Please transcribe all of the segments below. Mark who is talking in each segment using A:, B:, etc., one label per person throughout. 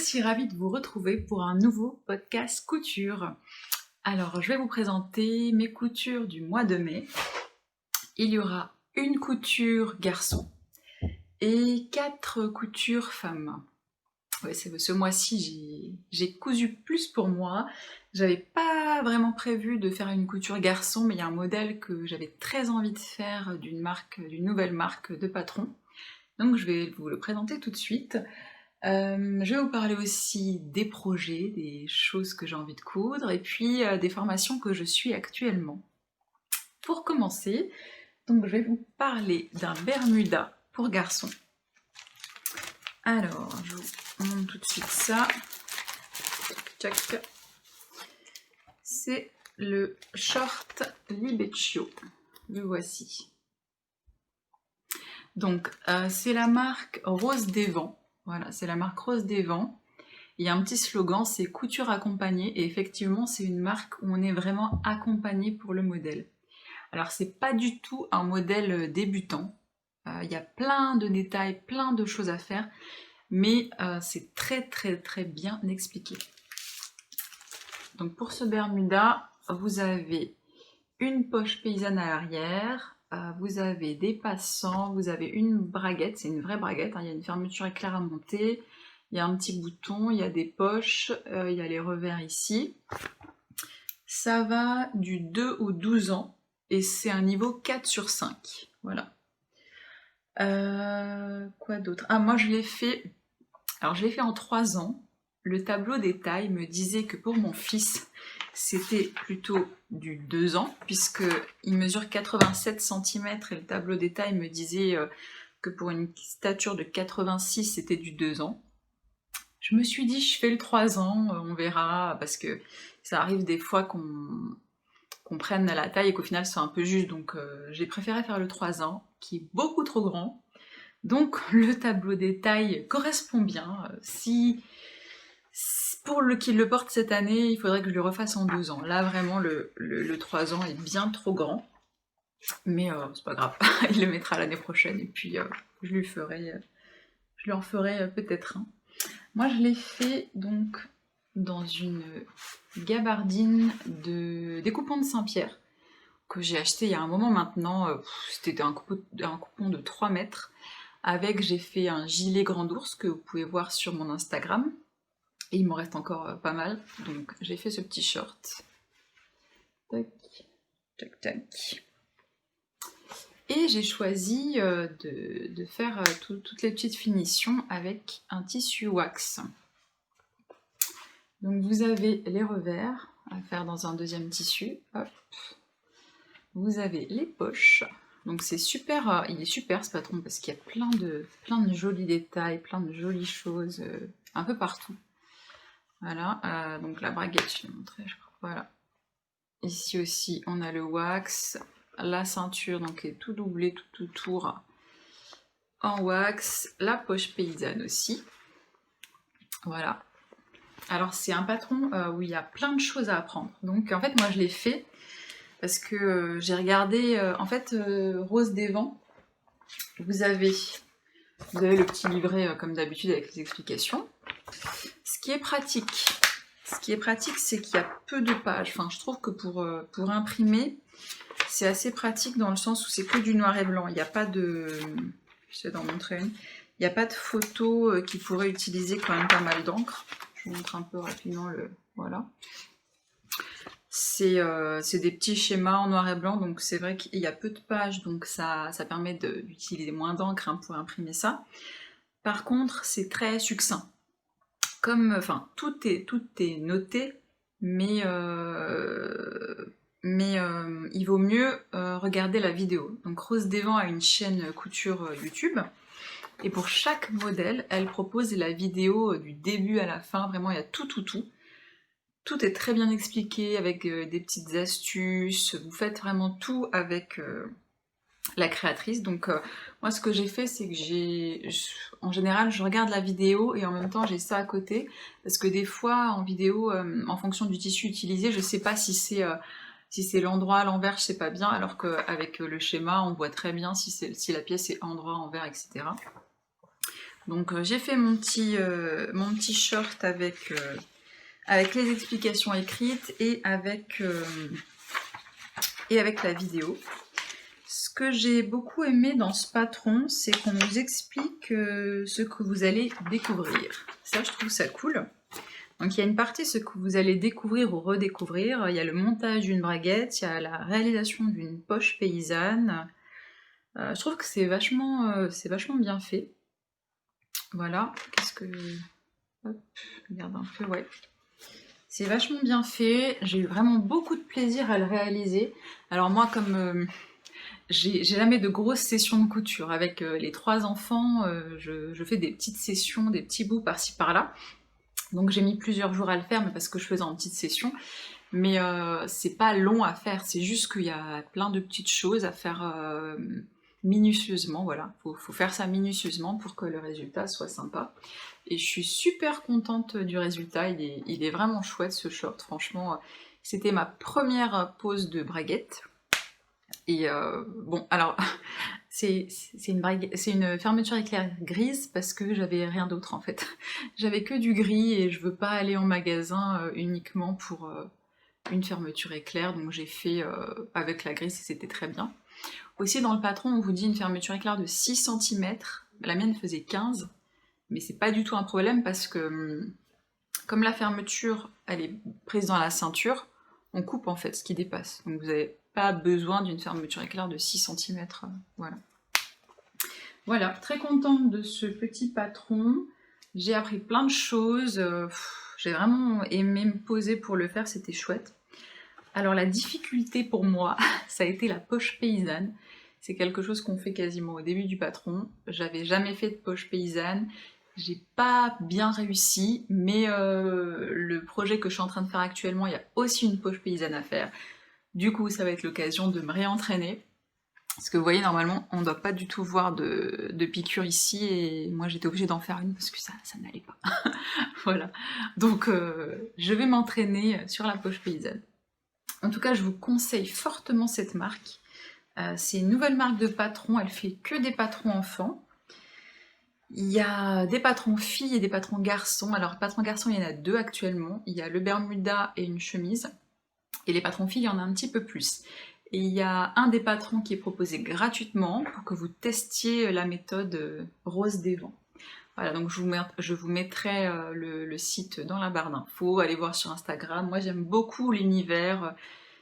A: suis ravie de vous retrouver pour un nouveau podcast couture. Alors, je vais vous présenter mes coutures du mois de mai. Il y aura une couture garçon et 4 coutures femmes. Ouais, ce mois-ci, j'ai cousu plus pour moi. J'avais pas vraiment prévu de faire une couture garçon, mais il y a un modèle que j'avais très envie de faire d'une nouvelle marque de patron. Donc je vais vous le présenter tout de suite. Je vais vous parler aussi des projets, des choses que j'ai envie de coudre, et puis des formations que je suis actuellement. Pour commencer, donc je vais vous parler d'un Bermuda pour garçon. Alors, je vous montre tout de suite ça. Tchac. C'est le short Libeccio. Le voici. Donc, c'est la marque Rose des Vents. Voilà, c'est la marque Rose des Vents. Il y a un petit slogan, c'est couture accompagnée. Et effectivement, c'est une marque où on est vraiment accompagné pour le modèle. Alors, c'est pas du tout un modèle débutant. Il y a plein de détails, plein de choses à faire. Mais c'est très bien expliqué. Donc pour ce Bermuda, vous avez une poche paysanne à l'arrière, vous avez des passants, vous avez une braguette, c'est une vraie braguette, hein, il y a une fermeture éclair à monter, il y a un petit bouton, il y a des poches, il y a les revers ici. Ça va du 2 au 12 ans et c'est un niveau 4 sur 5. Voilà. Quoi d'autre? Ah, moi je l'ai fait. Alors je l'ai fait en 3 ans. Le tableau des tailles me disait que pour mon fils, c'était plutôt du 2 ans, puisqu'il mesure 87 cm et le tableau des tailles me disait que pour une stature de 86, c'était du 2 ans. Je me suis dit, je fais le 3 ans, on verra, parce que ça arrive des fois qu'on prenne à la taille et qu'au final ce soit un peu juste, donc j'ai préféré faire le 3 ans, qui est beaucoup trop grand. Donc le tableau des tailles correspond bien. Si pour qu'il le porte cette année, il faudrait que je le refasse en 2 ans. Là vraiment le 3 ans est bien trop grand. Mais c'est pas grave, il le mettra l'année prochaine et puis je lui en ferai peut-être un. Moi je l'ai fait donc dans une gabardine de découpant de Saint-Pierre que j'ai acheté il y a un moment maintenant. C'était un coupon de 3 mètres. J'ai fait un gilet grand ours que vous pouvez voir sur mon Instagram. Et il m'en reste encore pas mal. Donc j'ai fait ce petit short. Tac. Et j'ai choisi de faire toutes les petites finitions avec un tissu wax. Donc vous avez les revers à faire dans un deuxième tissu. Hop. Vous avez les poches. Donc c'est super, il est super ce patron parce qu'il y a plein de jolis détails, plein de jolies choses un peu partout. Voilà, donc la braguette, je l'ai montré, je crois. Voilà. Ici aussi, on a le wax, la ceinture donc est tout doublé, tout autour en wax, la poche paysanne aussi. Voilà. Alors c'est un patron où il y a plein de choses à apprendre. Donc en fait moi je l'ai fait parce que j'ai regardé, Rose des Vents, vous avez le petit livret comme d'habitude avec les explications. Ce qui est pratique, c'est qu'il y a peu de pages. Enfin, je trouve que pour imprimer, c'est assez pratique dans le sens où c'est que du noir et blanc. Il n'y a pas de... J'essaie d'en montrer une. Il n'y a pas de photos qui pourraient utiliser quand même pas mal d'encre. Je vous montre un peu rapidement le... Voilà. C'est des petits schémas en noir et blanc, donc c'est vrai qu'il y a peu de pages, donc ça permet d'utiliser moins d'encre pour imprimer ça. Par contre, c'est très succinct. Tout est noté, mais il vaut mieux regarder la vidéo. Donc Rose des Vents a une chaîne couture YouTube, et pour chaque modèle, elle propose la vidéo du début à la fin, vraiment il y a tout. Tout est très bien expliqué avec des petites astuces, vous faites vraiment tout avec la créatrice. Donc moi ce que j'ai fait, c'est que en général je regarde la vidéo et en même temps j'ai ça à côté, parce que des fois en vidéo, en fonction du tissu utilisé, je sais pas si c'est l'endroit à l'envers, je sais pas bien, alors qu'avec le schéma on voit très bien si la pièce est endroit, envers, etc. Donc j'ai fait mon petit short avec les explications écrites et avec la vidéo. Ce que j'ai beaucoup aimé dans ce patron, c'est qu'on nous explique ce que vous allez découvrir. Ça, je trouve ça cool. Donc il y a une partie ce que vous allez découvrir ou redécouvrir. Il y a le montage d'une braguette, il y a la réalisation d'une poche paysanne. Je trouve que c'est vachement bien fait. Voilà, qu'est-ce que... Hop, regarde un peu, ouais. C'est vachement bien fait, j'ai eu vraiment beaucoup de plaisir à le réaliser. Alors moi, comme j'ai jamais de grosses sessions de couture, avec les 3 enfants, je fais des petites sessions, des petits bouts par-ci par-là. Donc j'ai mis plusieurs jours à le faire, mais parce que je faisais en petites sessions. Mais c'est pas long à faire, c'est juste qu'il y a plein de petites choses à faire minutieusement, voilà. Faut faire ça minutieusement pour que le résultat soit sympa. Et je suis super contente du résultat, il est vraiment chouette ce short, franchement. C'était ma première pose de braguette. Et bon, alors, c'est une fermeture éclair grise parce que j'avais rien d'autre en fait. J'avais que du gris et je veux pas aller en magasin uniquement pour une fermeture éclair, donc j'ai fait avec la grise et c'était très bien. Aussi dans le patron, on vous dit une fermeture éclair de 6 cm, la mienne faisait 15, mais c'est pas du tout un problème parce que comme la fermeture elle est prise dans la ceinture, on coupe en fait ce qui dépasse. Donc vous n'avez pas besoin d'une fermeture éclair de 6 cm. Voilà. Voilà, très contente de ce petit patron. J'ai appris plein de choses. J'ai vraiment aimé me poser pour le faire, c'était chouette. Alors la difficulté pour moi, ça a été la poche paysanne. C'est quelque chose qu'on fait quasiment au début du patron. J'avais jamais fait de poche paysanne. J'ai pas bien réussi, mais le projet que je suis en train de faire actuellement, il y a aussi une poche paysanne à faire. Du coup, ça va être l'occasion de me réentraîner. Parce que vous voyez, normalement, on ne doit pas du tout voir de piqûres ici, et moi j'étais obligée d'en faire une parce que ça n'allait pas. Voilà. Donc je vais m'entraîner sur la poche paysanne. En tout cas, je vous conseille fortement cette marque. C'est une nouvelle marque de patron, elle fait que des patrons enfants. Il y a des patrons filles et des patrons garçons. Alors, patrons garçons, il y en a 2 actuellement. Il y a le bermuda et une chemise. Et les patrons filles, il y en a un petit peu plus. Et il y a un des patrons qui est proposé gratuitement pour que vous testiez la méthode Rose des Vents. Voilà, donc je vous mettrai le site dans la barre d'infos. Allez voir sur Instagram. Moi, j'aime beaucoup l'univers.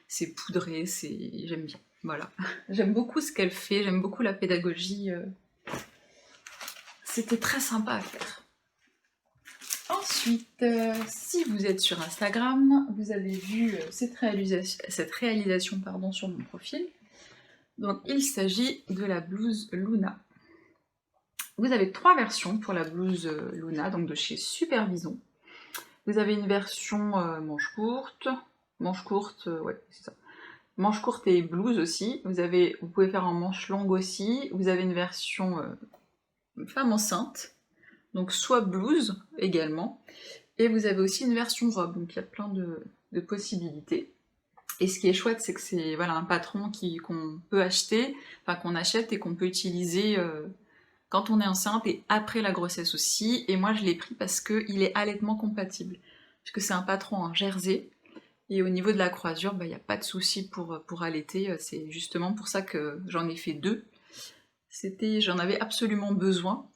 A: C'est poudré, j'aime bien. Voilà. J'aime beaucoup ce qu'elle fait, j'aime beaucoup la pédagogie. C'était très sympa à faire. Ensuite, si vous êtes sur Instagram, vous avez vu cette réalisation pardon, sur mon profil. Donc il s'agit de la blouse Luna. Vous avez 3 versions pour la blouse Luna, donc de chez Supervision. Vous avez une version manche courte, ouais, c'est ça. Manche courte et blouse aussi. Vous pouvez faire en manche longue aussi. Vous avez une version femme enceinte, donc soit blouse également. Et vous avez aussi une version robe, donc il y a plein de possibilités. Et ce qui est chouette, c'est que c'est voilà, un patron qu'on peut acheter, enfin qu'on achète et qu'on peut utiliser quand on est enceinte et après la grossesse aussi. Et moi je l'ai pris parce qu'il est allaitement compatible. Parce que c'est un patron en jersey. Et au niveau de la croisure, il n'y a pas de souci pour allaiter. C'est justement pour ça que j'en ai fait 2. J'en avais absolument besoin.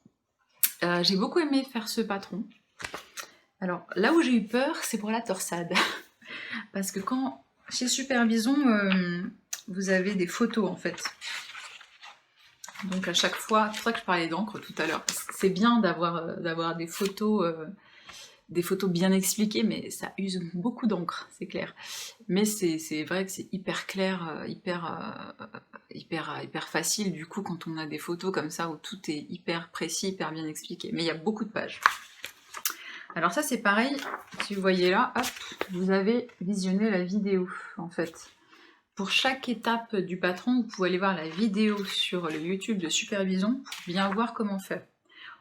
A: J'ai beaucoup aimé faire ce patron. Alors là où j'ai eu peur, c'est pour la torsade. Parce que chez Supervision, vous avez des photos en fait. Donc à chaque fois, c'est pour ça que je parlais d'encre tout à l'heure. C'est bien d'avoir des photos bien expliquées, mais ça use beaucoup d'encre, c'est clair. Mais c'est vrai que c'est hyper clair, hyper facile du coup quand on a des photos comme ça où tout est hyper précis, hyper bien expliqué. Mais il y a beaucoup de pages. Alors ça c'est pareil, si vous voyez là, hop, vous avez visionné la vidéo en fait. Pour chaque étape du patron, vous pouvez aller voir la vidéo sur le YouTube de Supervision pour bien voir comment faire.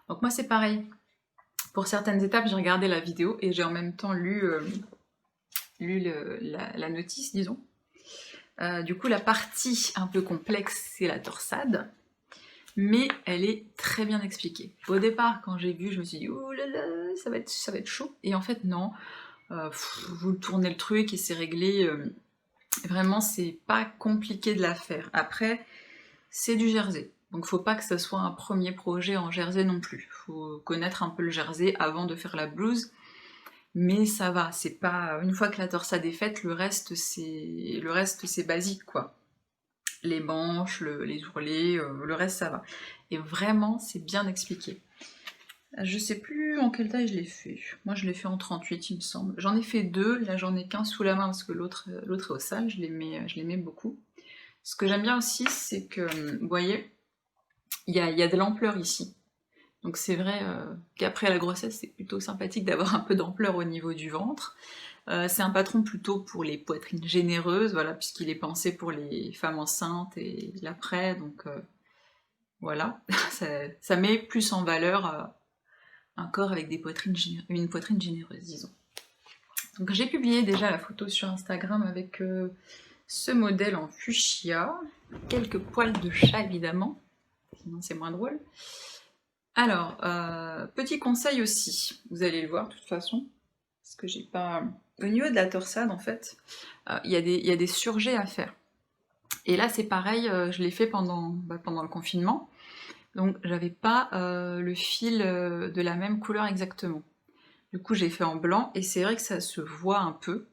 A: Donc moi c'est pareil. Pour certaines étapes, j'ai regardé la vidéo et j'ai en même temps lu la notice, disons. Du coup, la partie un peu complexe, c'est la torsade. mais elle est très bien expliquée. Au départ, quand j'ai vu, je me suis dit, oh là là, ça va être chaud, et en fait non, vous tournez le truc et c'est réglé, vraiment c'est pas compliqué de la faire. Après, c'est du jersey, donc faut pas que ça soit un premier projet en jersey non plus, faut connaître un peu le jersey avant de faire la blouse, mais ça va, c'est pas... Une fois que la torsade est faite, le reste c'est basique quoi. Les manches, les ourlets, le reste ça va. Et vraiment, c'est bien expliqué. Je sais plus en quelle taille je l'ai fait. Moi je l'ai fait en 38 il me semble. J'en ai fait deux, là j'en ai qu'un sous la main parce que l'autre est au sale, je l'aimais beaucoup. Ce que j'aime bien aussi, c'est que, vous voyez, il y a de l'ampleur ici. Donc c'est vrai qu'après la grossesse, c'est plutôt sympathique d'avoir un peu d'ampleur au niveau du ventre. C'est un patron plutôt pour les poitrines généreuses, voilà, puisqu'il est pensé pour les femmes enceintes et l'après, donc voilà, ça met plus en valeur un corps avec une poitrine généreuse, disons. Donc j'ai publié déjà la photo sur Instagram avec ce modèle en fuchsia, quelques poils de chat évidemment, sinon c'est moins drôle. Alors, petit conseil aussi, vous allez le voir de toute façon, parce que j'ai pas... Au niveau de la torsade, en fait, il y a des surjets à faire. Et là, c'est pareil, je l'ai fait pendant le confinement, donc j'avais pas le fil de la même couleur exactement. Du coup, j'ai fait en blanc, et c'est vrai que ça se voit un peu.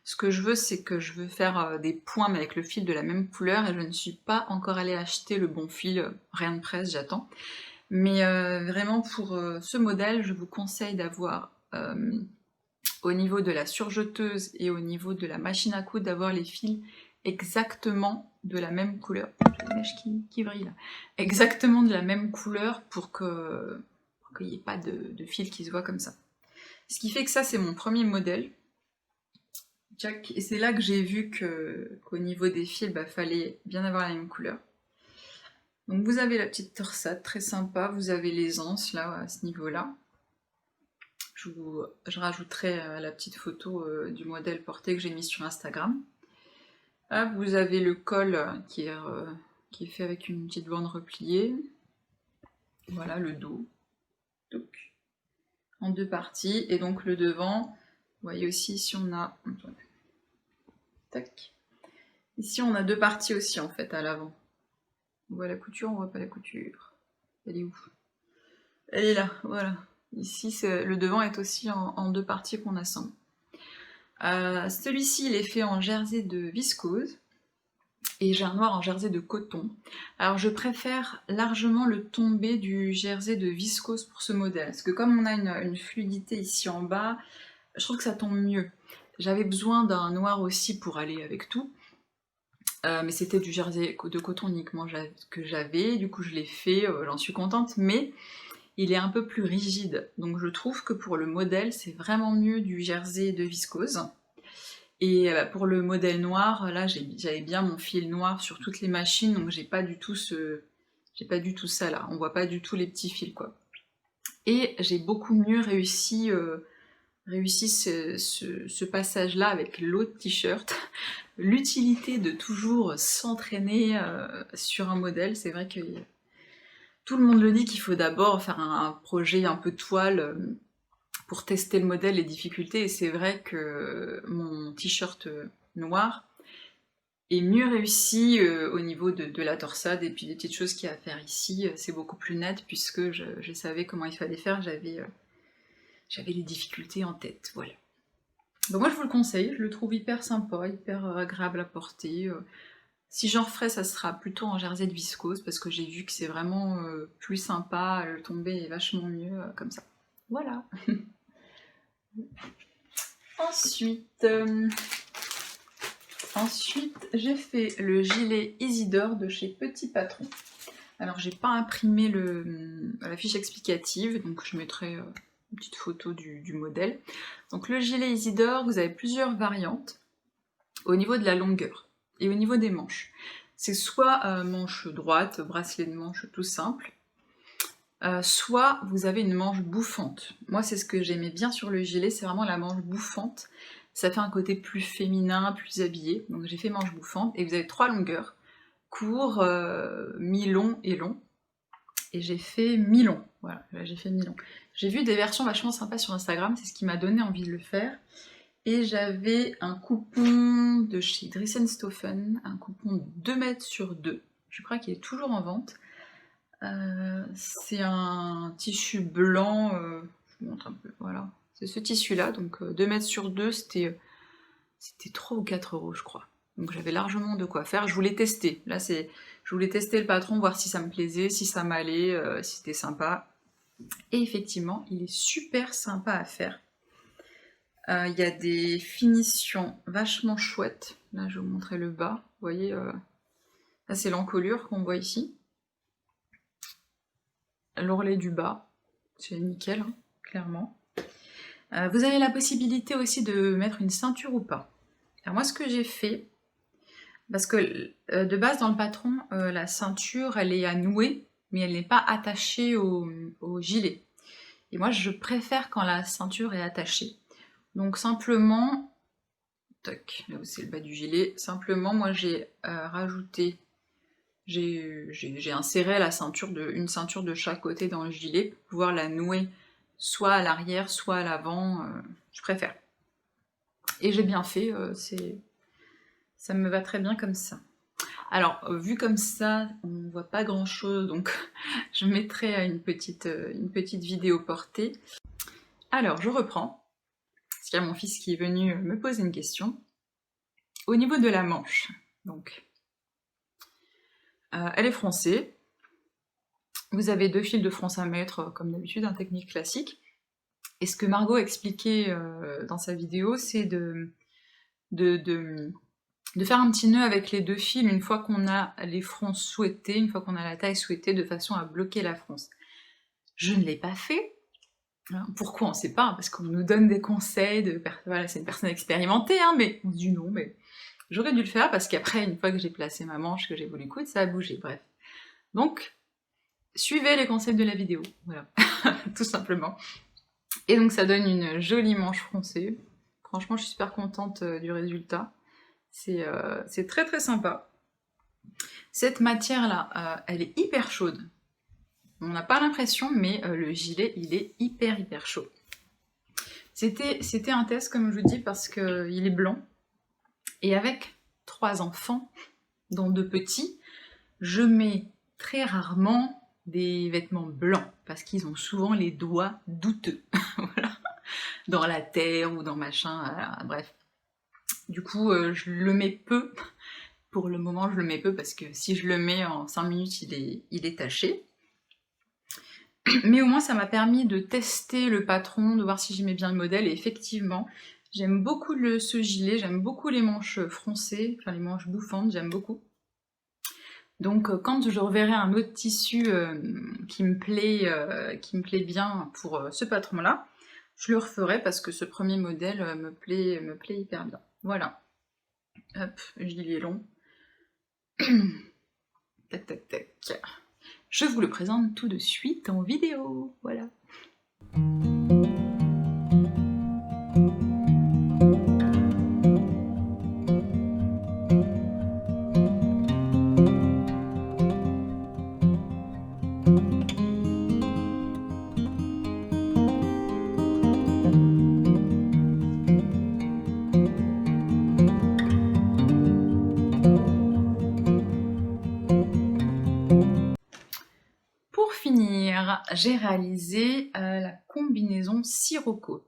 A: Ce que je veux, c'est que je veux faire des points, mais avec le fil de la même couleur, et je ne suis pas encore allée acheter le bon fil, rien de presse, j'attends. Mais vraiment, pour ce modèle, je vous conseille d'avoir, au niveau de la surjeteuse et au niveau de la machine à coudre, d'avoir les fils exactement de la même couleur. La mèche qui brille là. Exactement de la même couleur pour qu'il n'y ait pas de fil qui se voit comme ça. Ce qui fait que ça, c'est mon premier modèle. Et c'est là que j'ai vu qu'au niveau des fils, fallait bien avoir la même couleur. Donc vous avez la petite torsade, très sympa, vous avez les anses là, à ce niveau-là. Je rajouterai la petite photo du modèle porté que j'ai mis sur Instagram. Là, vous avez le col qui est fait avec une petite bande repliée. Voilà, le dos. Donc, en deux parties. Et donc le devant, vous voyez aussi ici on a... Tac. Ici on a deux parties aussi en fait à l'avant. On voit la couture, on voit pas la couture. Elle est où? Elle est là, voilà. Ici, le devant est aussi en deux parties qu'on assemble. Celui-ci, il est fait en jersey de viscose, et j'ai un noir en jersey de coton. Alors je préfère largement le tombé du jersey de viscose pour ce modèle, parce que comme on a une fluidité ici en bas, je trouve que ça tombe mieux. J'avais besoin d'un noir aussi pour aller avec tout, mais c'était du jersey de coton uniquement que j'avais, du coup je l'ai fait, j'en suis contente, mais il est un peu plus rigide, donc je trouve que pour le modèle, c'est vraiment mieux du jersey de viscose. Et pour le modèle noir, là j'avais bien mon fil noir sur toutes les machines, donc j'ai pas du tout ça là, on voit pas du tout les petits fils quoi. Et j'ai beaucoup mieux réussi ce passage-là avec l'autre t-shirt. L'utilité de toujours s'entraîner sur un modèle, c'est vrai que tout le monde le dit qu'il faut d'abord faire un projet un peu toile pour tester le modèle, les difficultés, et c'est vrai que mon t-shirt noir est mieux réussi au niveau de la torsade, et puis des petites choses qu'il y a à faire ici, c'est beaucoup plus net puisque je savais comment il fallait faire, j'avais les difficultés en tête, voilà. Donc moi je vous le conseille, je le trouve hyper sympa, hyper agréable à porter. Si j'en referai, ça sera plutôt en jersey de viscose, parce que j'ai vu que c'est vraiment plus sympa, le tombé est vachement mieux comme ça. Voilà. Ensuite, j'ai fait le gilet Isidore de chez Petit Patron. Alors j'ai pas imprimé la fiche explicative, donc je mettrai une petite photo du modèle. Donc le gilet Isidore, vous avez plusieurs variantes au niveau de la longueur et au niveau des manches. C'est soit manche droite, bracelet de manche tout simple, soit vous avez une manche bouffante. Moi c'est ce que j'aimais bien sur le gilet, c'est vraiment la manche bouffante. Ça fait un côté plus féminin, plus habillé. Donc j'ai fait manche bouffante, et vous avez trois longueurs, court, mi-long et long. et j'ai fait mi-long. Voilà, là j'ai fait mi-long. J'ai vu des versions vachement sympas sur Instagram, c'est ce qui m'a donné envie de le faire. Et j'avais un coupon de chez Dressenstoffen, un coupon 2 mètres sur 2. Je crois qu'il est toujours en vente. C'est un tissu blanc, je vous montre un peu, voilà. C'est ce tissu-là, donc 2 mètres sur 2, c'était 3 ou 4 euros, je crois. Donc j'avais largement de quoi faire. Je voulais tester. Là, je voulais tester le patron, voir si ça me plaisait, si ça m'allait, si c'était sympa. Et effectivement, il est super sympa à faire. Il y a des finitions vachement chouettes. Là, je vais vous montrer le bas. Vous voyez, là, c'est l'encolure qu'on voit ici. L'ourlet du bas, c'est nickel, hein, clairement. Vous avez la possibilité aussi de mettre une ceinture ou pas. Alors moi, ce que j'ai fait, parce que de base, dans le patron, la ceinture, elle est à nouer, mais elle n'est pas attachée au gilet. Et moi, je préfère quand la ceinture est attachée. Donc simplement, tac, là où c'est le bas du gilet, simplement, moi, j'ai rajouté, j'ai inséré la ceinture une ceinture de chaque côté dans le gilet pour pouvoir la nouer soit à l'arrière, soit à l'avant, je préfère. Et j'ai bien fait, ça me va très bien comme ça. Alors, vu comme ça, on ne voit pas grand chose, donc je mettrai une petite vidéo portée. Alors, je reprends, parce qu'il y a mon fils qui est venu me poser une question. Au niveau de la manche, donc, elle est froncée. Vous avez 2 fils de fronce à mettre, comme d'habitude, un technique classique. Et ce que Margot expliquait dans sa vidéo, c'est de faire un petit nœud avec les 2 fils une fois qu'on a les fronces souhaitées, une fois qu'on a la taille souhaitée, de façon à bloquer la fronce. Je ne l'ai pas fait. Pourquoi on ne sait pas, parce qu'on nous donne des conseils, voilà, c'est une personne expérimentée, hein, mais on se dit non, mais j'aurais dû le faire, parce qu'après, une fois que j'ai placé ma manche, que j'ai voulu coudre, ça a bougé, bref. Donc, suivez les conseils de la vidéo, voilà, tout simplement. Et donc ça donne une jolie manche froncée. Franchement, je suis super contente du résultat. C'est très très sympa. Cette matière-là, elle est hyper chaude. On n'a pas l'impression, mais le gilet, il est hyper chaud. C'était un test, comme je vous dis, parce qu'il est blanc. Et avec 3 enfants, dont 2 petits, je mets très rarement des vêtements blancs, parce qu'ils ont souvent les doigts douteux, voilà, dans la terre ou dans machin, bref. Du coup, je le mets peu. Pour le moment, je le mets peu, parce que si je le mets en 5 minutes, il est taché. Mais au moins, ça m'a permis de tester le patron, de voir si j'aimais bien le modèle, et effectivement, j'aime beaucoup ce gilet, j'aime beaucoup les manches froncées, enfin les manches bouffantes, j'aime beaucoup. Donc quand je reverrai un autre tissu qui me plaît bien pour ce patron-là, je le referai parce que ce premier modèle me plaît hyper bien. Voilà. Hop, gilet long. Tac, tac, tac. Je vous le présente tout de suite en vidéo. Voilà. Pour finir, j'ai réalisé la combinaison Sirocco.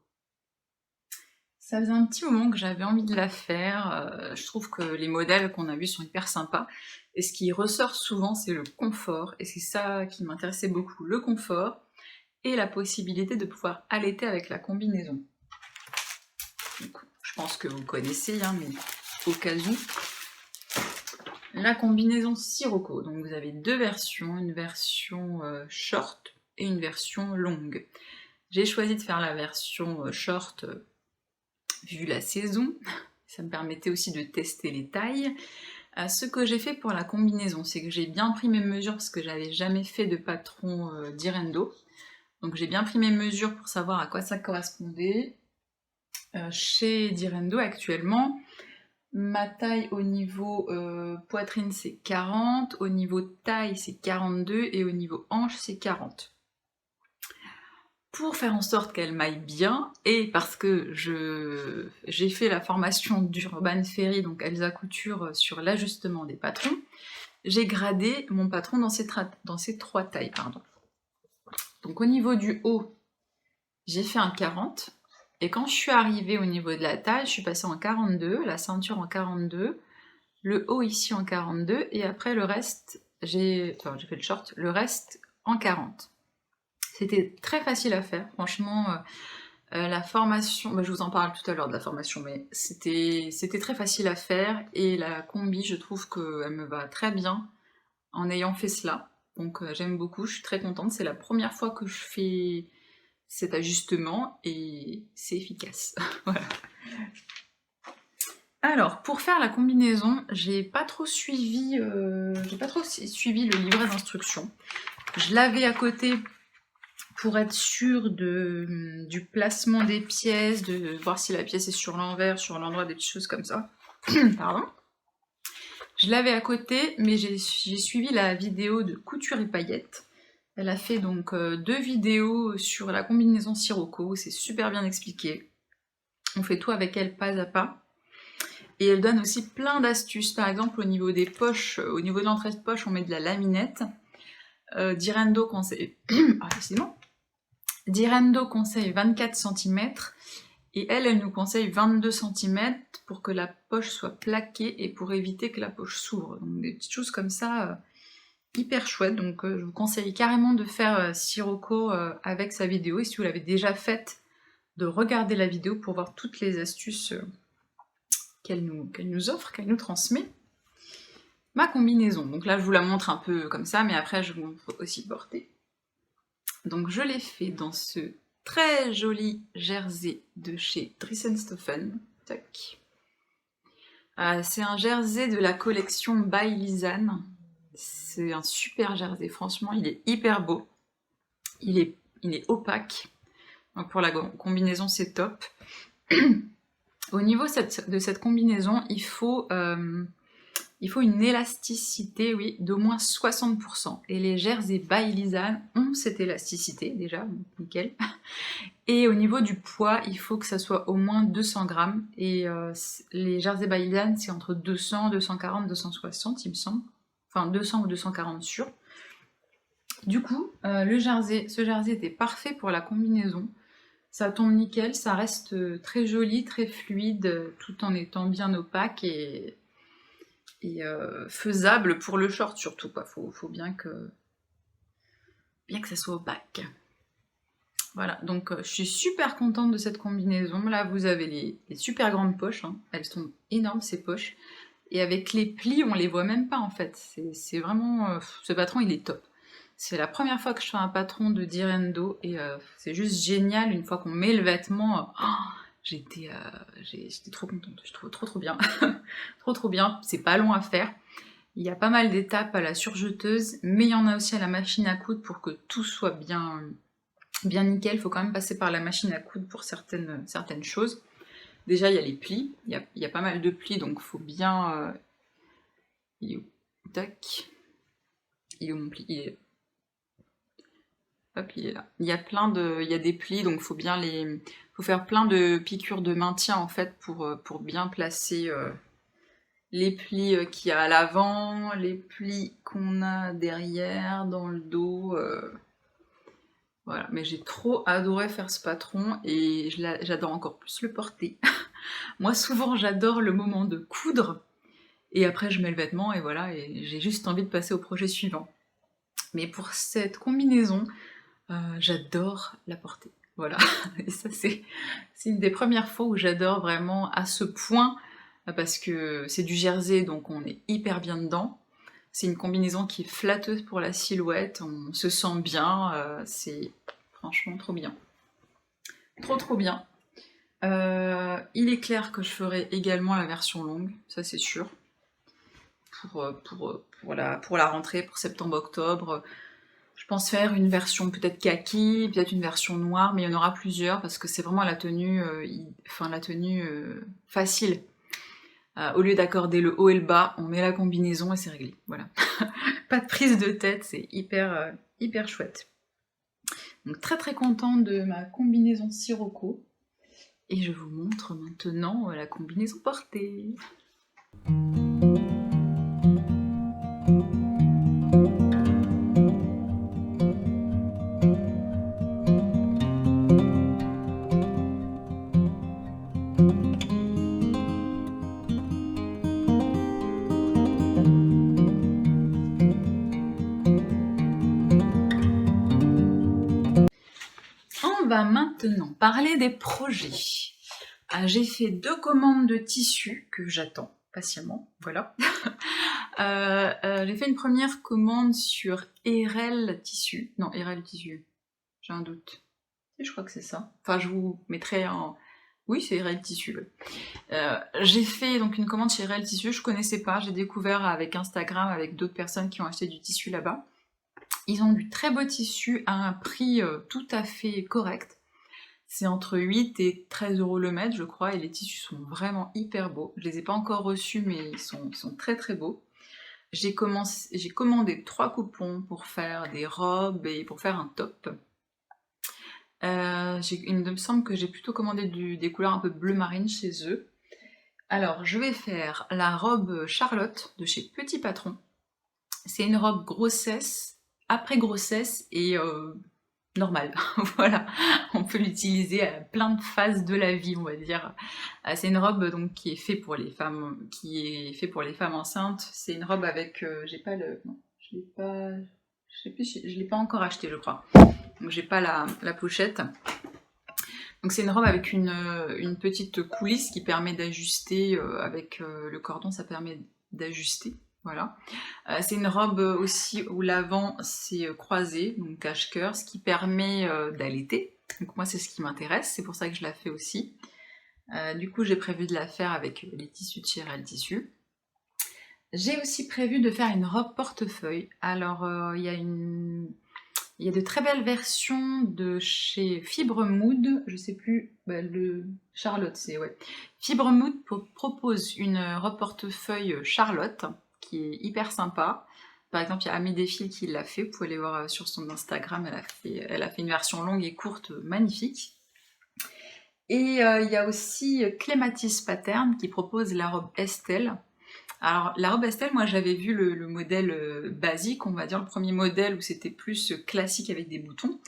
A: Ça faisait un petit moment que j'avais envie de la faire. Je trouve que les modèles qu'on a vus sont hyper sympas. Et ce qui ressort souvent, c'est le confort. Et c'est ça qui m'intéressait beaucoup, le confort et la possibilité de pouvoir allaiter avec la combinaison. Donc, je pense que vous connaissez, hein, mais au cas où, la combinaison Sirocco. Donc vous avez 2 versions, une version short et une version longue. J'ai choisi de faire la version short vu la saison. Ça me permettait aussi de tester les tailles. Ce que j'ai fait pour la combinaison, c'est que j'ai bien pris mes mesures parce que j'avais jamais fait de patron Direndo. Donc j'ai bien pris mes mesures pour savoir à quoi ça correspondait. Chez Direndo actuellement, Ma taille au niveau poitrine c'est 40, au niveau taille c'est 42 et au niveau hanche c'est 40. Pour faire en sorte qu'elle m'aille bien, et parce que j'ai fait la formation d'Urban Ferry, donc Elsa Couture, sur l'ajustement des patrons, j'ai gradé mon patron dans ces 3 tailles. Pardon. Donc au niveau du haut, j'ai fait un 40, et quand je suis arrivée au niveau de la taille, je suis passée en 42, la ceinture en 42, le haut ici en 42, et après le reste, j'ai fait le short, le reste en 40. C'était très facile à faire, franchement, la formation, je vous en parle tout à l'heure de la formation, mais c'était très facile à faire, et la combi, je trouve qu'elle me va très bien en ayant fait cela, donc j'aime beaucoup, je suis très contente, c'est la première fois que je fais cet ajustement, et c'est efficace, voilà. Alors, pour faire la combinaison, j'ai pas trop suivi le livret d'instructions. Je l'avais à côté pour être sûre du placement des pièces, de voir si la pièce est sur l'envers, sur l'endroit, des petites choses comme ça. Pardon. Je l'avais à côté, mais j'ai suivi la vidéo de Couture et Paillettes. Elle a fait donc 2 vidéos sur la combinaison Sirocco, c'est super bien expliqué. On fait tout avec elle pas à pas. Et elle donne aussi plein d'astuces, par exemple au niveau des poches, au niveau de l'entrée de poche, on met de la laminette. Direndo conseille... ah, décidément. Direndo conseille 24 cm, et elle nous conseille 22 cm pour que la poche soit plaquée et pour éviter que la poche s'ouvre. Donc des petites choses comme ça, hyper chouettes. Donc je vous conseille carrément de faire Sirocco avec sa vidéo, et si vous l'avez déjà faite, de regarder la vidéo pour voir toutes les astuces qu'elle nous offre, qu'elle nous transmet. Ma combinaison, donc là je vous la montre un peu comme ça, mais après je vous montre aussi porter. Donc je l'ai fait dans ce très joli jersey de chez Dressenstoffen. Tac. C'est un jersey de la collection by Lisanne. C'est un super jersey, franchement, il est hyper beau. Il est opaque. Donc pour la combinaison, c'est top. Au niveau de cette combinaison, il faut une élasticité, oui, d'au moins 60%. Et les jerseys by Lisanne ont cette élasticité, déjà, nickel. Et au niveau du poids, il faut que ça soit au moins 200 grammes. Et les jerseys by Lisanne, c'est entre 200, 240, 260, il me semble. Enfin, 200 ou 240 sûr. Du coup, ce jersey était parfait pour la combinaison. Ça tombe nickel, ça reste très joli, très fluide, tout en étant bien opaque et faisable pour le short surtout, quoi. Faut bien que ça soit opaque. Voilà, donc je suis super contente de cette combinaison. Là, vous avez les super grandes poches, hein. Elles sont énormes ces poches. Et avec les plis, on les voit même pas en fait. C'est vraiment... ce patron, il est top. C'est la première fois que je fais un patron de Direndo, et c'est juste génial. Une fois qu'on met le vêtement, j'étais trop contente. Je trouve trop bien. trop bien. C'est pas long à faire. Il y a pas mal d'étapes à la surjeteuse, mais il y en a aussi à la machine à coudre pour que tout soit bien nickel. Il faut quand même passer par la machine à coudre pour certaines choses. Déjà, il y a les plis. Il y a pas mal de plis, donc il faut bien... Il est où? Tac. Il est où mon pli? Il est... Hop, il est là. Il y a des plis, donc faut faire plein de piqûres de maintien en fait pour bien placer les plis qu'il y a à l'avant, les plis qu'on a derrière, dans le dos. Voilà, mais j'ai trop adoré faire ce patron et j'adore encore plus le porter. Moi, souvent, j'adore le moment de coudre et après, je mets le vêtement et voilà, et j'ai juste envie de passer au projet suivant. Mais pour cette combinaison, j'adore la porter. Voilà, et ça c'est une des premières fois où j'adore vraiment à ce point, parce que c'est du jersey, donc on est hyper bien dedans. C'est une combinaison qui est flatteuse pour la silhouette, on se sent bien, c'est franchement trop bien. Trop bien. Il est clair que je ferai également la version longue, ça c'est sûr. Pour la rentrée, pour septembre-octobre. Je pense faire une version peut-être kaki, peut-être une version noire, mais il y en aura plusieurs parce que c'est vraiment la tenue facile. Au lieu d'accorder le haut et le bas, on met la combinaison et c'est réglé. Voilà. Pas de prise de tête, c'est hyper chouette. Donc très très contente de ma combinaison Sirocco. Et je vous montre maintenant la combinaison portée. On va maintenant parler des projets. J'ai fait 2 commandes de tissus que j'attends patiemment, voilà. J'ai fait une première commande sur Erel Tissu. Non, Erel Tissu, j'ai un doute. Je crois que c'est ça. Enfin, je vous mettrai en... Oui, c'est Erel Tissu. J'ai fait donc une commande chez Erel Tissu, je connaissais pas, j'ai découvert avec Instagram, avec d'autres personnes qui ont acheté du tissu là-bas. Ils ont du très beau tissu à un prix tout à fait correct. C'est entre 8 et 13 € le mètre, je crois, et les tissus sont vraiment hyper beaux. Je les ai pas encore reçus, mais ils sont très très beaux. J'ai commandé 3 coupons pour faire des robes et pour faire un top. Il me semble que j'ai plutôt commandé des couleurs un peu bleu marine chez eux. Alors, je vais faire la robe Charlotte de chez Petit Patron. C'est une robe grossesse, après grossesse et normale. Voilà, on peut l'utiliser à plein de phases de la vie, on va dire. C'est une robe donc qui est faite pour les femmes, enceintes. C'est une robe avec, j'ai pas le, non, je l'ai pas, je sais plus, je l'ai pas encore acheté, je crois. Donc j'ai pas la pochette. Donc c'est une robe avec une petite coulisse qui permet d'ajuster, avec le cordon, ça permet d'ajuster. Voilà. C'est une robe aussi où l'avant c'est croisé, donc cache-cœur, ce qui permet d'allaiter. Donc moi c'est ce qui m'intéresse, c'est pour ça que je la fais aussi. Du coup j'ai prévu de la faire avec les tissus de chez Erel Tissu. J'ai aussi prévu de faire une robe portefeuille. Alors il y a de très belles versions de chez Fibre Mood, je sais plus, le Charlotte c'est, ouais. Fibre Mood propose une robe portefeuille Charlotte, qui est hyper sympa. Par exemple, il y a Amie Défile qui l'a fait, vous pouvez aller voir sur son Instagram, elle a fait une version longue et courte magnifique. Et il y a aussi Clématis Pattern qui propose la robe Estelle. Alors la robe Estelle, moi j'avais vu le modèle basique, on va dire le premier modèle où c'était plus classique avec des boutons,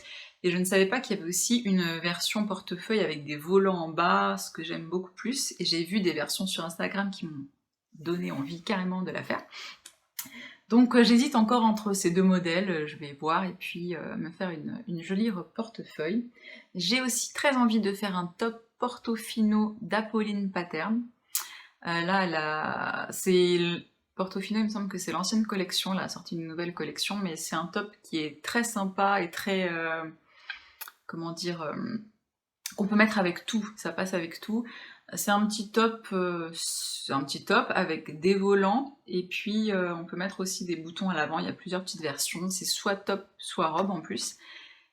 A: et je ne savais pas qu'il y avait aussi une version portefeuille avec des volants en bas, ce que j'aime beaucoup plus, et j'ai vu des versions sur Instagram qui m'ont donné envie carrément de la faire. Donc j'hésite encore entre ces 2 modèles, je vais voir et puis me faire une jolie robe portefeuille. J'ai aussi très envie de faire un top Portofino d'Apolline Pattern. Là, Portofino, il me semble que c'est l'ancienne collection, là, a sorti une nouvelle collection, mais c'est un top qui est très sympa et très, comment dire, qu'on peut mettre avec tout, ça passe avec tout. C'est un petit top avec des volants, et puis on peut mettre aussi des boutons à l'avant, il y a plusieurs petites versions, c'est soit top, soit robe en plus,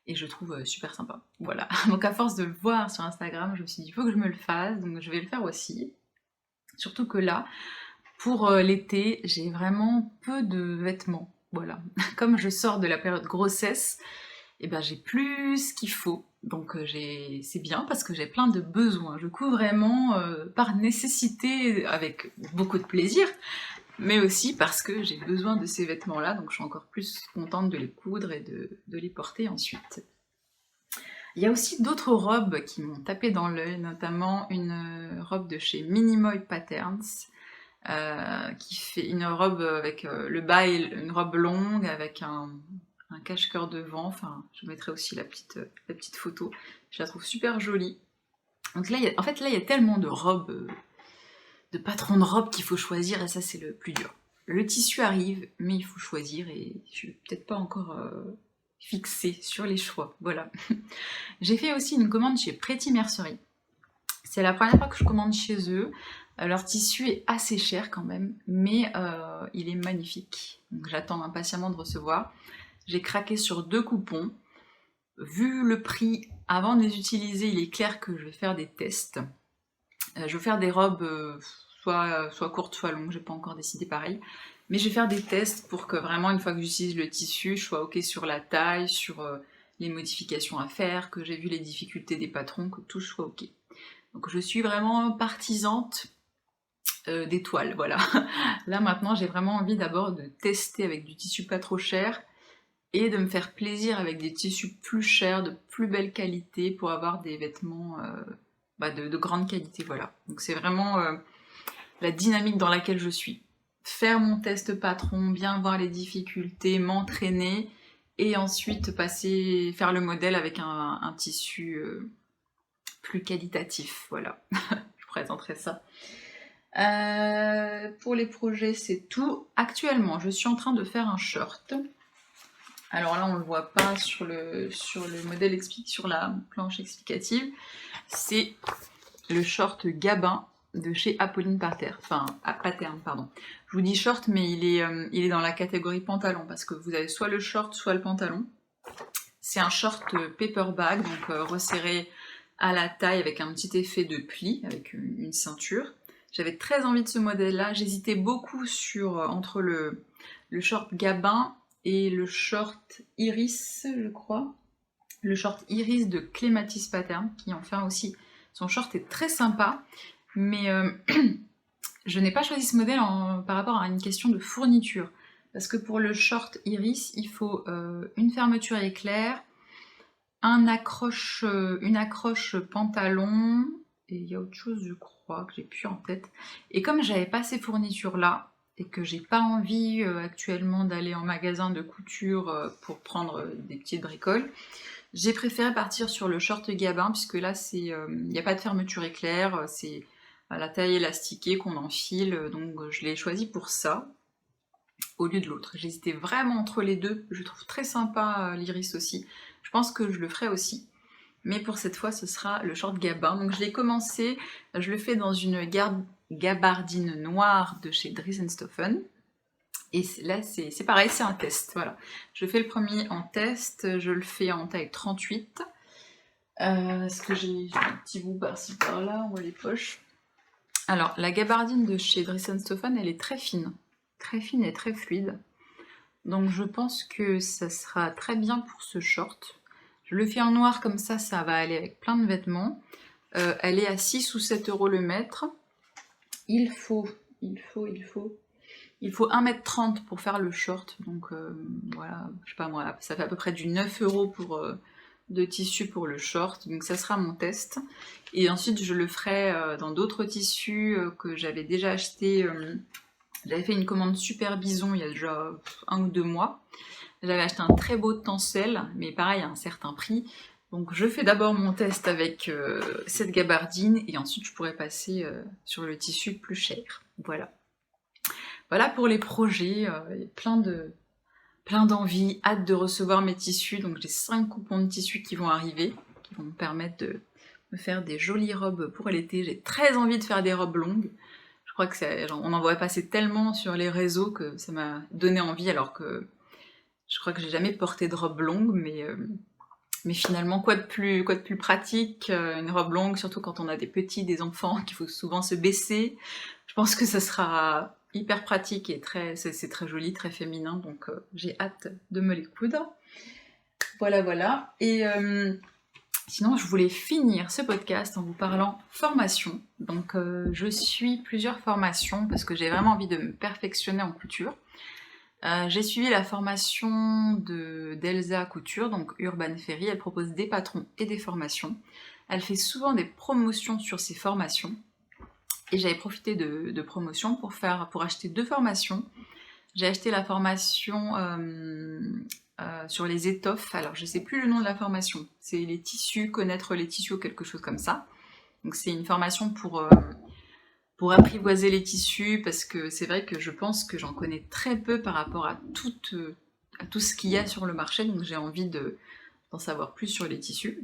A: et je trouve super sympa. Voilà, donc à force de le voir sur Instagram, je me suis dit, il faut que je me le fasse, donc je vais le faire aussi. Surtout que là, pour l'été, j'ai vraiment peu de vêtements, voilà. Comme je sors de la période grossesse, et ben j'ai plus ce qu'il faut. Donc c'est bien parce que j'ai plein de besoins. Je couds vraiment par nécessité, avec beaucoup de plaisir, mais aussi parce que j'ai besoin de ces vêtements-là, donc je suis encore plus contente de les coudre et de les porter ensuite. Il y a aussi d'autres robes qui m'ont tapé dans l'œil, notamment une robe de chez Minimoy Patterns, qui fait une robe avec le bas et une robe longue avec un cache-cœur devant, enfin je mettrai aussi la petite photo, je la trouve super jolie. Donc là, en fait là il y a tellement de robes, de patrons de robes qu'il faut choisir, et ça c'est le plus dur. Le tissu arrive, mais il faut choisir, et je suis peut-être pas encore fixée sur les choix, voilà. J'ai fait aussi une commande chez Pretty Mercerie. C'est la première fois que je commande chez eux. Leur tissu est assez cher quand même, mais il est magnifique. Donc j'attends impatiemment de recevoir. J'ai craqué sur 2 coupons. Vu le prix, avant de les utiliser, il est clair que je vais faire des tests. Je vais faire des robes soit courte, soit longue, j'ai pas encore décidé pareil. Mais je vais faire des tests pour que vraiment, une fois que j'utilise le tissu, je sois ok sur la taille, sur les modifications à faire, que j'ai vu les difficultés des patrons, que tout soit ok. Donc je suis vraiment partisante des toiles, voilà. Là maintenant, j'ai vraiment envie d'abord de tester avec du tissu pas trop cher et de me faire plaisir avec des tissus plus chers, de plus belle qualité, pour avoir des vêtements de grande qualité, voilà. Donc c'est vraiment la dynamique dans laquelle je suis. Faire mon test patron, bien voir les difficultés, m'entraîner, et ensuite faire le modèle avec un tissu plus qualitatif, voilà. Je présenterai ça. Pour les projets, c'est tout. Actuellement, je suis en train de faire un short. Alors là, on ne le voit pas sur le modèle sur la planche explicative. C'est le short Gabin de chez Apolline Pattern. Enfin, Pattern, pardon. Je vous dis short, mais il est dans la catégorie pantalon, parce que vous avez soit le short, soit le pantalon. C'est un short paper bag, donc resserré à la taille avec un petit effet de pli, avec une ceinture. J'avais très envie de ce modèle-là. J'hésitais beaucoup entre le short Gabin et le short Iris, je crois. Le short Iris de Clematis Pattern, qui enfin aussi, son short est très sympa, mais je n'ai pas choisi ce modèle par rapport à une question de fourniture. Parce que pour le short Iris, il faut une fermeture éclair, une accroche pantalon, et il y a autre chose, je crois, que j'ai plus en tête. Et comme j'avais pas ces fournitures-là, et que j'ai pas envie actuellement d'aller en magasin de couture pour prendre des petites bricoles, j'ai préféré partir sur le short Gabin, puisque là, il n'y a pas de fermeture éclair, c'est à la taille élastiquée qu'on enfile, donc je l'ai choisi pour ça, au lieu de l'autre. J'hésitais vraiment entre les deux, je trouve très sympa l'iris aussi. Je pense que je le ferai aussi. Mais pour cette fois, ce sera le short Gabin. Donc je l'ai commencé, je le fais dans une gabardine noire de chez Dries & Stoffen. Et là, c'est pareil, c'est un test, voilà. Je fais le premier en test, je le fais en taille 38. Est-ce que j'ai un petit bout par-ci par-là, on voit les poches. Alors, la gabardine de chez Dries & Stoffen, elle est très fine et très fluide. Donc je pense que ça sera très bien pour ce short. Je le fais en noir comme ça va aller avec plein de vêtements. Elle est à 6 ou 7 € le mètre. Il faut 1,30 m pour faire le short. Donc voilà, je sais pas moi, ça fait à peu près du 9 € de tissu pour le short. Donc ça sera mon test. Et ensuite je le ferai dans d'autres tissus que j'avais déjà acheté. J'avais fait une commande Super Bison il y a déjà 1 ou 2 mois. J'avais acheté un très beau tencel, mais pareil à un certain prix. Donc je fais d'abord mon test avec cette gabardine et ensuite je pourrais passer sur le tissu plus cher. Voilà. Voilà pour les projets, plein d'envie, hâte de recevoir mes tissus. Donc j'ai 5 coupons de tissus qui vont arriver, qui vont me permettre de me faire des jolies robes pour l'été. J'ai très envie de faire des robes longues. Je crois que on en voit passer tellement sur les réseaux que ça m'a donné envie, alors que je crois que j'ai jamais porté de robe longue, mais finalement, quoi de plus pratique, une robe longue, surtout quand on a des petits, des enfants, qu'il faut souvent se baisser. Je pense que ça sera hyper pratique et c'est très joli, très féminin, donc j'ai hâte de me les coudre. Voilà. Et sinon, je voulais finir ce podcast en vous parlant formation. Donc je suis plusieurs formations parce que j'ai vraiment envie de me perfectionner en couture. J'ai suivi la formation d'Elsa Couture, donc Urban Ferry. Elle propose des patrons et des formations. Elle fait souvent des promotions sur ses formations. Et j'avais profité de promotions pour acheter 2 formations. J'ai acheté la formation sur les étoffes. Alors je sais plus le nom de la formation. C'est les tissus, connaître les tissus ou quelque chose comme ça. Donc c'est une formation pour apprivoiser les tissus, parce que c'est vrai que je pense que j'en connais très peu par rapport à tout ce qu'il y a sur le marché, donc j'ai envie d'en savoir plus sur les tissus.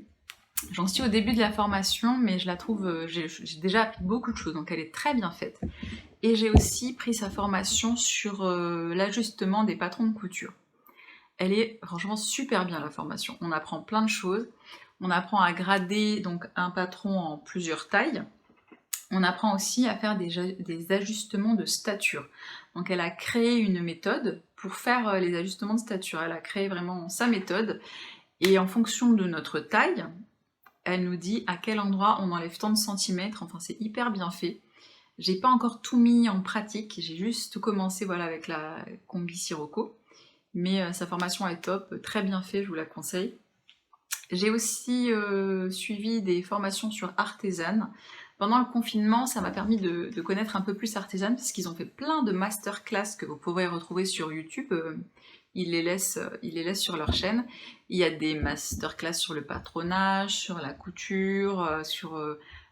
A: J'en suis au début de la formation, mais je la trouve, j'ai déjà appris beaucoup de choses, donc elle est très bien faite. Et j'ai aussi pris sa formation sur l'ajustement des patrons de couture. Elle est franchement super bien, la formation. On apprend plein de choses. On apprend à grader donc un patron en plusieurs tailles. on apprend aussi à faire des ajustements de stature. Donc elle a créé une méthode pour faire les ajustements de stature. Elle a créé vraiment sa méthode, et en fonction de notre taille, elle nous dit à quel endroit on enlève tant de centimètres. Enfin, c'est hyper bien fait. J'ai pas encore tout mis en pratique, j'ai juste commencé voilà, avec la combi Sirocco, mais sa formation est top, très bien fait, je vous la conseille. J'ai aussi suivi des formations sur Artezan. Pendant le confinement, ça m'a permis de connaître un peu plus Artezan, parce qu'ils ont fait plein de masterclass que vous pourrez retrouver sur YouTube. Ils les laissent sur leur chaîne. Il y a des masterclass sur le patronage, sur la couture, sur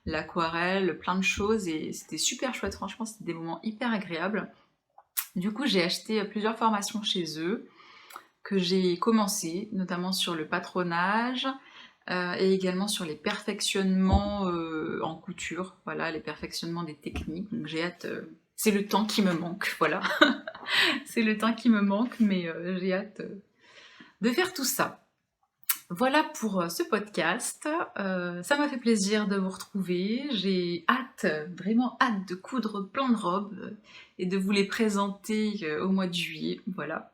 A: l'aquarelle, plein de choses, et c'était super chouette, franchement, c'était des moments hyper agréables. Du coup, j'ai acheté plusieurs formations chez eux, que j'ai commencé, notamment sur le patronage, et également sur les perfectionnements en couture, voilà, les perfectionnements des techniques, donc j'ai hâte, c'est le temps qui me manque, voilà, c'est le temps qui me manque, mais j'ai hâte de faire tout ça. Voilà pour ce podcast, ça m'a fait plaisir de vous retrouver, j'ai hâte, vraiment hâte de coudre plein de robes et de vous les présenter au mois de juillet, voilà.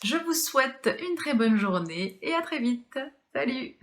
A: Je vous souhaite une très bonne journée et à très vite. Salut!